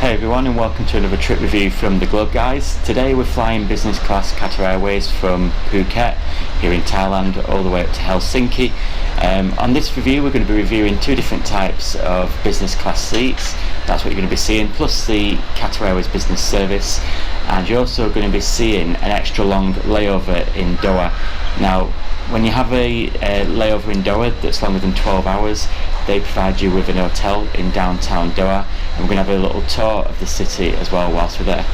Hey everyone, and welcome to another trip review from the Globe Guys. Today we're flying business class Qatar Airways from Phuket here in Thailand all the way up to Helsinki. On this review we're going to be reviewing two different types of business class seats. That's what you're going to be seeing, plus the Qatar Airways business service, and you're also going to be seeing an extra long layover in Doha. Now, when you have a layover in Doha that's longer than 12 hours, they provide you with an hotel in downtown Doha, and we're going to have a little tour of the city as well whilst we're there.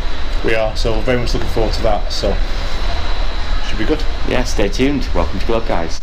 We are, so very much looking forward to that, so should be good. Yeah, stay tuned. Welcome to Globe Guys.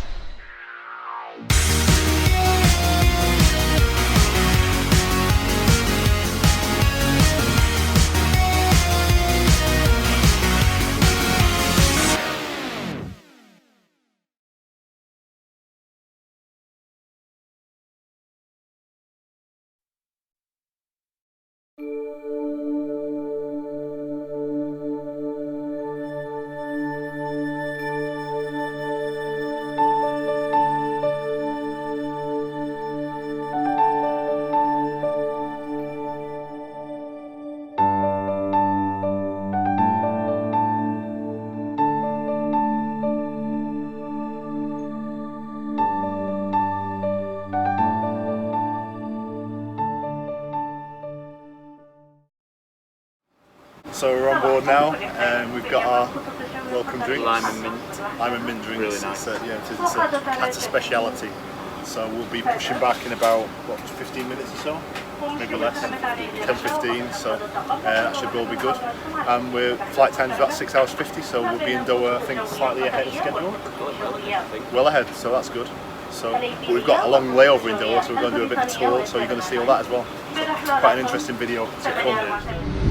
So we're on board now, and we've got our welcome drinks. Lime and mint drinks. Really nice. It's a Qatar speciality. So we'll be pushing back in about, 15 minutes or so? Maybe less, 10-15, so that should all be good. And we're flight time's about 6 hours 50, so we'll be in Doha, I think, slightly ahead of schedule. Well ahead, so that's good. So we've got a long layover in Doha, so we're going to do a bit of a tour, so you're going to see all that as well. So quite an interesting video to film.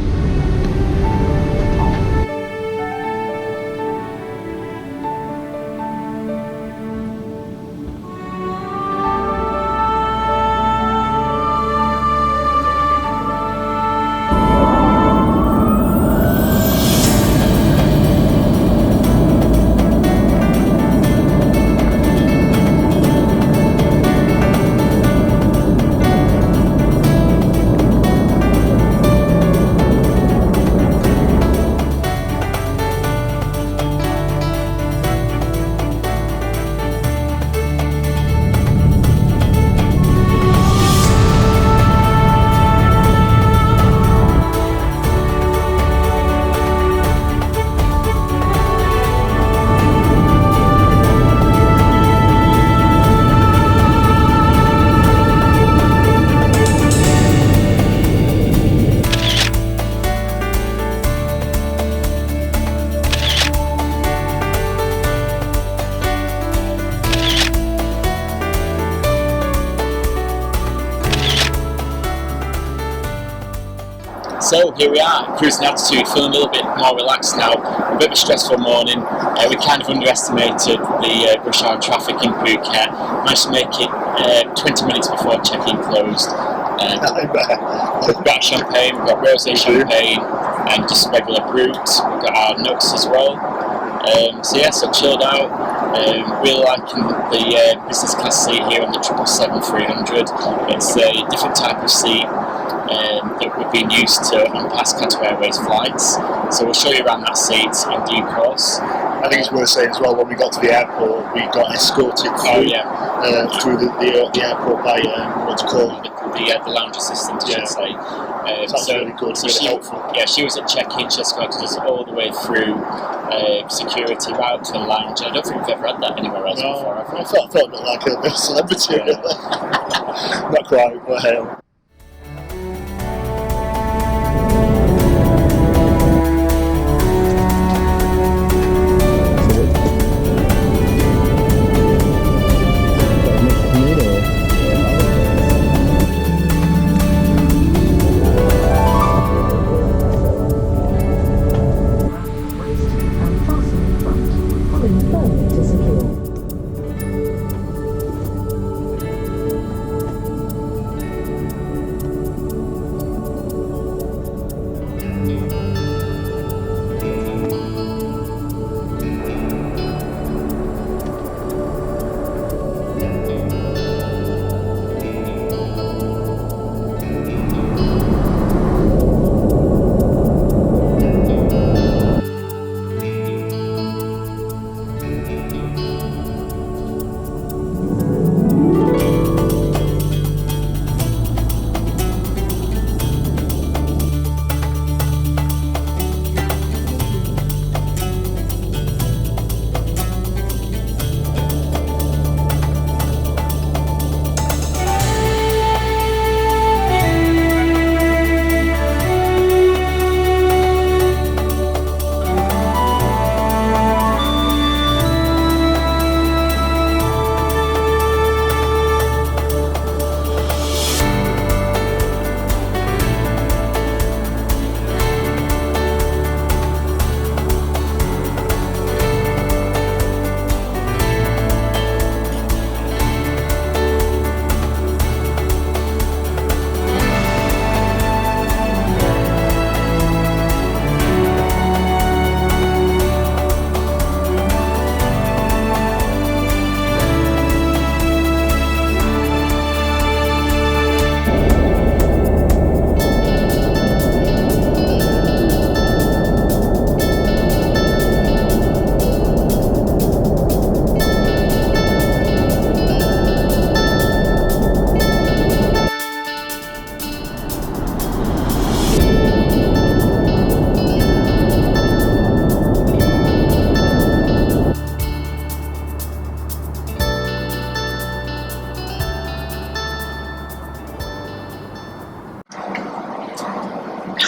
So here we are, cruising altitude, feeling a little bit more relaxed now. A bit of a stressful morning. We kind of underestimated the rush hour traffic in Phuket. Managed to make it 20 minutes before check-in closed. We've got champagne, we've got rosé champagne, and just regular brut. We've got our nuts as well. So chilled out. Really liking the business class seat here on the 777-300. It's a different type of seat that we've been used to on past Qatar Airways flights. So we'll show you around that seat in due course. I think it's worth saying as well, when we got to the airport, we got escorted through, through the airport by what's called the lounge assistant, I should say. That's really good, so really helpful. Yeah, she was at check-in, she escorted us all the way through security, right up to the lounge. I don't think we've ever had that anywhere else before. I felt a bit like a bit of celebrity. Not quite, but hell.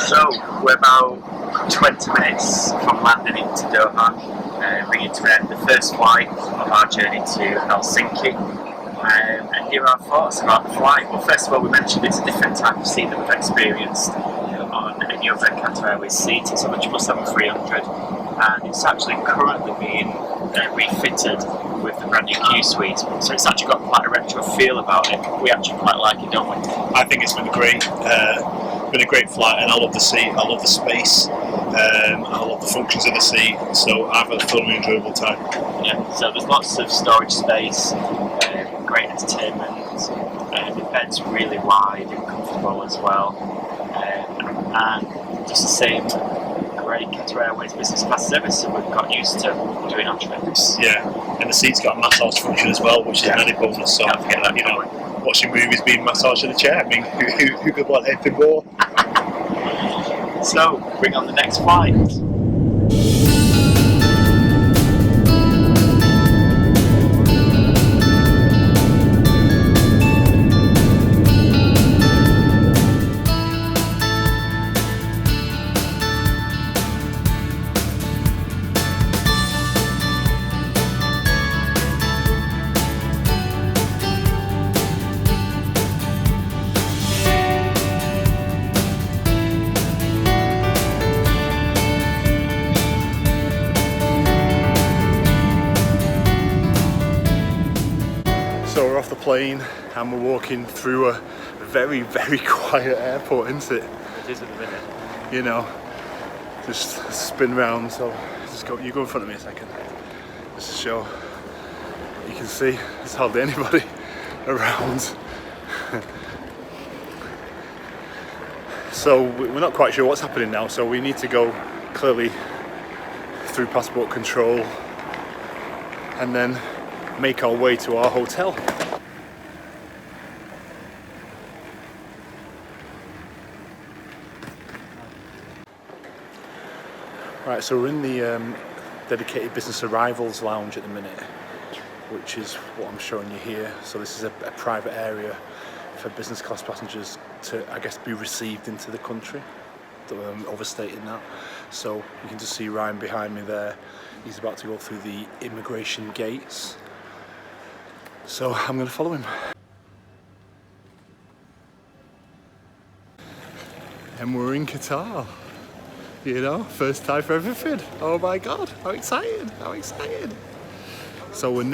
So we're about 20 minutes from landing into Doha, bringing to an end the first flight of our journey to Helsinki. And here are our thoughts about the flight. Well, first of all, we mentioned it's a different type of seat that we've experienced on any other Qatar Airways seat. It's on the 777-300, and it's actually currently being refitted with the brand new Q suites. So it's actually got quite a retro feel about it. We actually quite like it, don't we? I think it's been a great flight, and I love the seat, I love the space, I love the functions of the seat, so I've had a thoroughly enjoyable time. Yeah, so there's lots of storage space, great entertainment, the bed's really wide and comfortable as well, and just the same great Qatar Airways business class service that we've got used to doing our trips. Yeah, and the seat's got a massage function as well, which is an added bonus, so Can't forget that, you know, watching movies being massaged in a chair, I mean, who could want anything more? So, bring on the next flight. So we're off the plane and we're walking through a very, very quiet airport, isn't it? It is at the minute. You know, just spin round. So you go in front of me a second, just to show. You can see there's hardly anybody around. So we're not quite sure what's happening now. So we need to go clearly through passport control and then make our way to our hotel. Right, so we're in the dedicated business arrivals lounge at the minute, which is what I'm showing you here. So this is a private area for business class passengers to, I guess, be received into the country. Overstating that. So you can just see Ryan behind me there. He's about to go through the immigration gates. So I'm going to follow him. And we're in Qatar. You know, first time for everything. Oh my God, how exciting, how exciting. So we've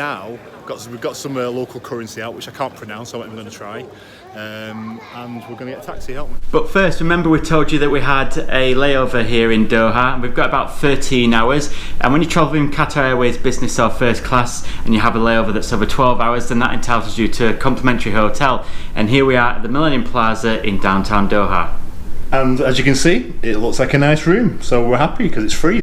got some local currency out, which I can't pronounce, so I'm going to try. And we're going to get a taxi, aren't we? But first, remember we told you that we had a layover here in Doha, and we've got about 13 hours. And when you travel in Qatar Airways Business or First Class and you have a layover that's over 12 hours, then that entitles you to a complimentary hotel. And here we are at the Millennium Plaza in downtown Doha. And as you can see, it looks like a nice room, so we're happy because it's free.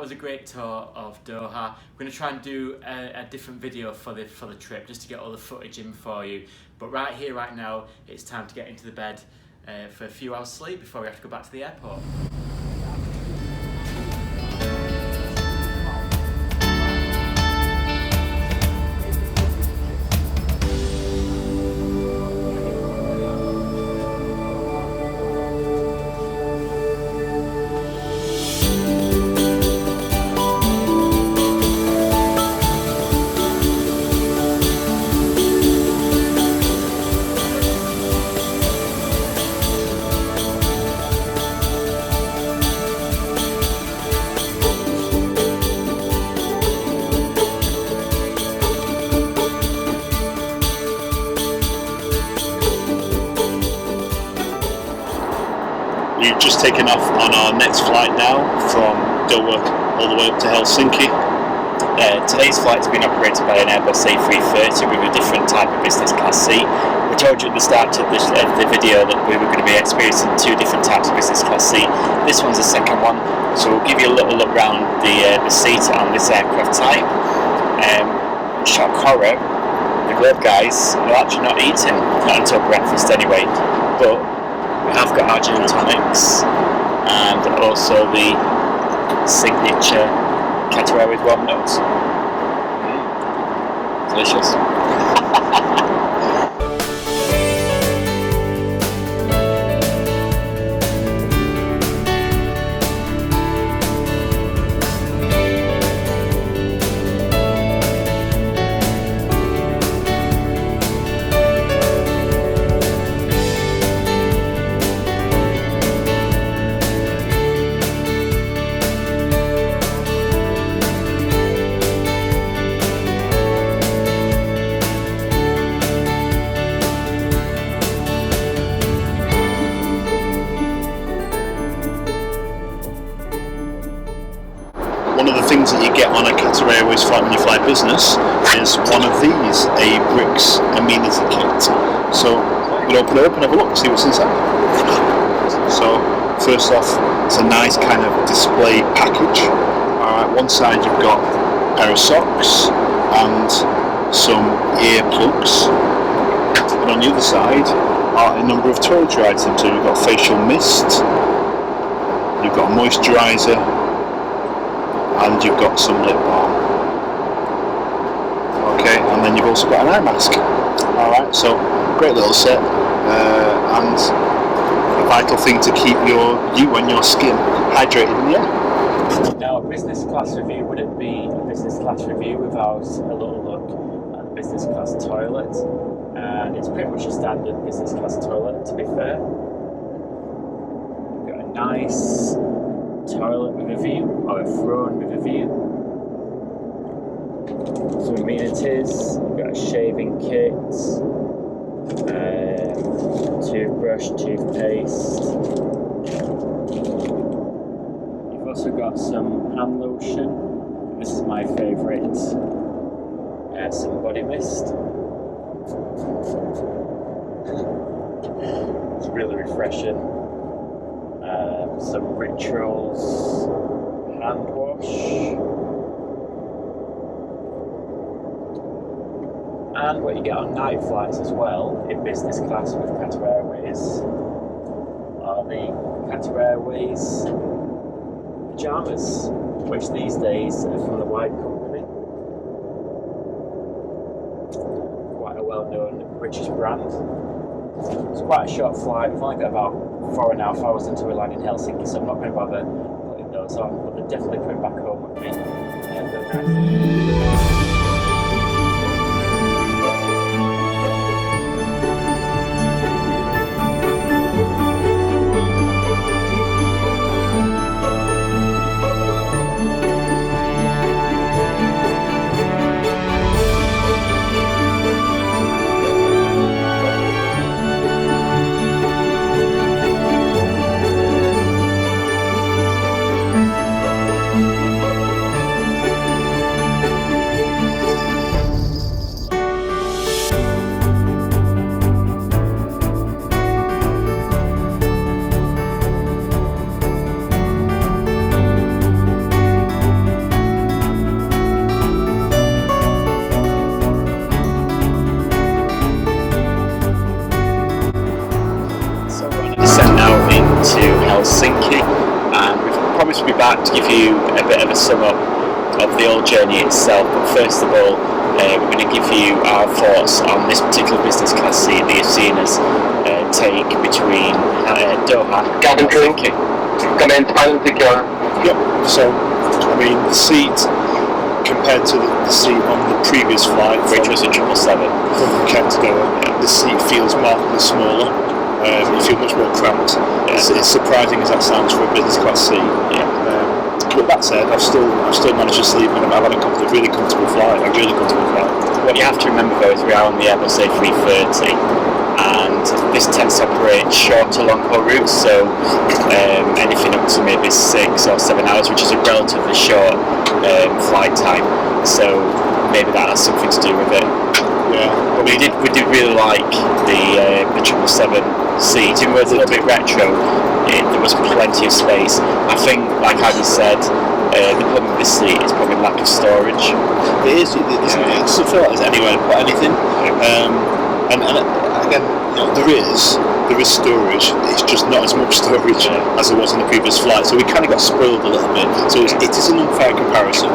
was a great tour of Doha. We're going to try and do a different video for the trip, just to get all the footage in for you. But right here, right now, it's time to get into the bed for a few hours sleep before we have to go back to the airport. We've just taken off on our next flight now from Doha all the way up to Helsinki. Today's flight's been operated by an Airbus A330 with a different type of business class seat. We told you at the start of the video that we were going to be experiencing two different types of business class seat. This one's the second one, so we'll give you a little look around the seat on this aircraft type. Shock horror, the glove guys are actually not eating, not until breakfast anyway, but we have got our gin and tonics and also the signature Qatar Airways warm notes. Delicious. One of the things that you get on a Qatar Airways flight when you fly business is one of these, a bricks amenity kit. So we'll open it up and have a look, see what's inside. So first off, it's a nice kind of display package. Alright, one side you've got a pair of socks and some earplugs. And on the other side are a number of toiletry items. So you've got facial mist, you've got a moisturiser, and you've got some lip balm. Okay, and then you've also got an eye mask. Alright, so great little set, and a vital thing to keep you and your skin hydrated in the air. Now, a business class review wouldn't be a business class review without a little look at the business class toilet, and it's pretty much a standard business class toilet, to be fair. We've got a nice toilet with a view, or a throne with a view. Some amenities, we've got a shaving kit, toothbrush, toothpaste. You've also got some hand lotion. This is my favourite. Some body mist. It's really refreshing. Some Rituals hand wash, and what you get on night flights as well in business class with Qatar Airways are the Qatar Airways pyjamas, which these days are from the Wide Company, quite a well-known British brand. It's quite a short flight. We've only got about 4.5 hours until we land in Helsinki, so I'm not going to bother putting those on, but they're definitely coming back home with me. They're nice. back to give you a bit of a sum up of the whole journey itself. But first of all, we're going to give you our thoughts on this particular business class seat that you've seen us take between Doha and Helsinki. Yep. So, I mean, the seat compared to the seat on the previous flight, Which was a 777. from Phuket to Doha, the seat feels markedly smaller. You feel much more cramped. As surprising as that sounds for a business class seat. Yeah. But that said, I've still managed to sleep, and I've had a really comfortable flight. What you have to remember though is we are on the Airbus A330, and this tends to operate shorter long-haul routes, so anything up to maybe 6 or 7 hours, which is a relatively short flight time. So maybe that has something to do with it. Yeah. But we did really like the 777 seat. Even though it's a little bit retro, there was plenty of space. I think, like Adam said, the problem with this seat is probably lack of storage. It is. It doesn't feel like there's anywhere to put anything. And again, there is storage. It's just not as much storage as there was on the previous flight. So we kind of got spoiled a little bit. So it is an unfair comparison.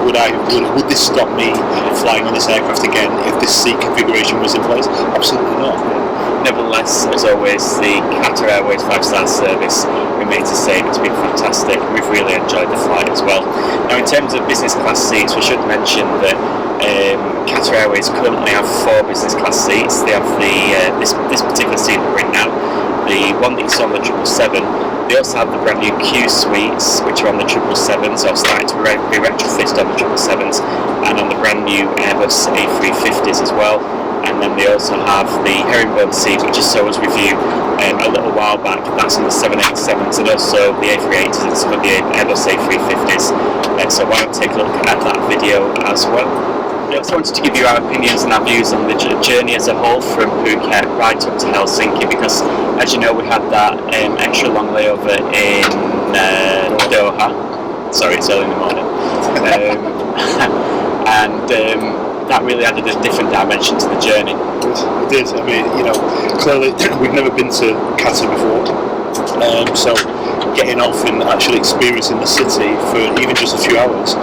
Would this stop me flying on this aircraft again if this seat configuration was in place? Absolutely not. Nevertheless, as always, the Qatar Airways 5-star service remains the same. It's been fantastic. We've really enjoyed the flight as well. Now, in terms of business class seats, we should mention that Qatar Airways currently have 4 business class seats. They have this particular seat that we're in now, the one that you saw on the 777. They also have the brand new Q suites, which are on the 777s, or starting to be retrofitted on the 777s, and on the brand new Airbus A350s as well. And then they also have the herringbone seat, which I saw us review a little while back. That's on the 787s, and also the A380s and some of the Airbus A350s. So why don't take a look at that video as well. I also wanted to give you our opinions and our views on the journey as a whole from Phuket right up to Helsinki, because as you know we had that extra long layover in Doha. Sorry, it's early in the morning. That really added a different dimension to the journey. It did. I mean, clearly we've never been to Qatar before, so getting off and actually experiencing the city for even just a few hours,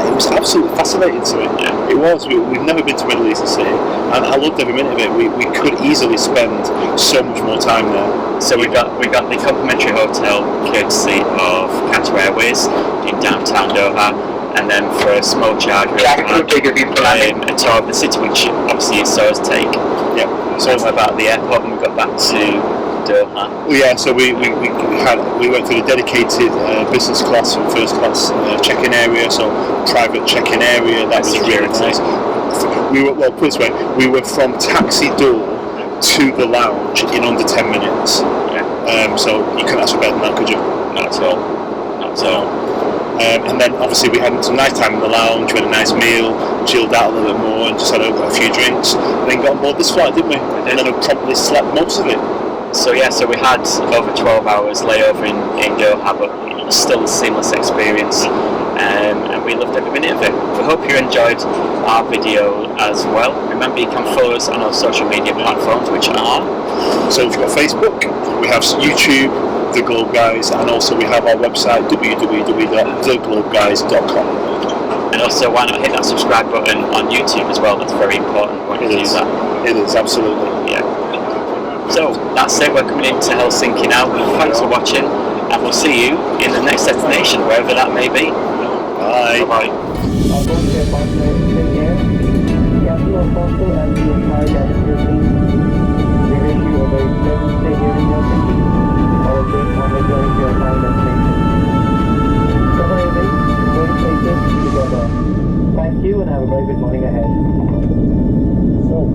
it was absolutely fascinating to me. It was. We've never been to Middle Eastern city, and I loved every minute of it. We could easily spend so much more time there. So we got the complimentary hotel courtesy of Qatar Airways in downtown Doha. And then for a small charge, we had a tour of the city, which obviously you saw us take. Yeah. So we went back to the airport and we got back to Doha. Well, yeah. So we went through the dedicated business class and first class check-in area. So private check-in area. That was really nice. Put it this way, we were from taxi door to the lounge in under 10 minutes. Yeah. So you couldn't ask for better than that, could you? Not at all. Not at all. And then obviously we had some nice time in the lounge, we had a nice meal, chilled out a little bit more and just had a few drinks, and then got on board this flight, didn't we? And then we promptly slept most of it. So we had over 12 hours layover in Doha, but it was still a seamless experience, and we loved every minute of it. We hope you enjoyed our video as well. Remember, you can follow us on our social media platforms, which are... So we've got Facebook, we have YouTube, The Globe Guys, and also we have our website www.theglobeguys.com. And also, why not hit that subscribe button on YouTube as well? That's very important when you do that. It is, absolutely. Yeah. So that's it. We're coming into Helsinki now. Thanks for watching, and we'll see you in the next destination, wherever that may be. Bye. Bye. Thank you and have a very good morning ahead. So,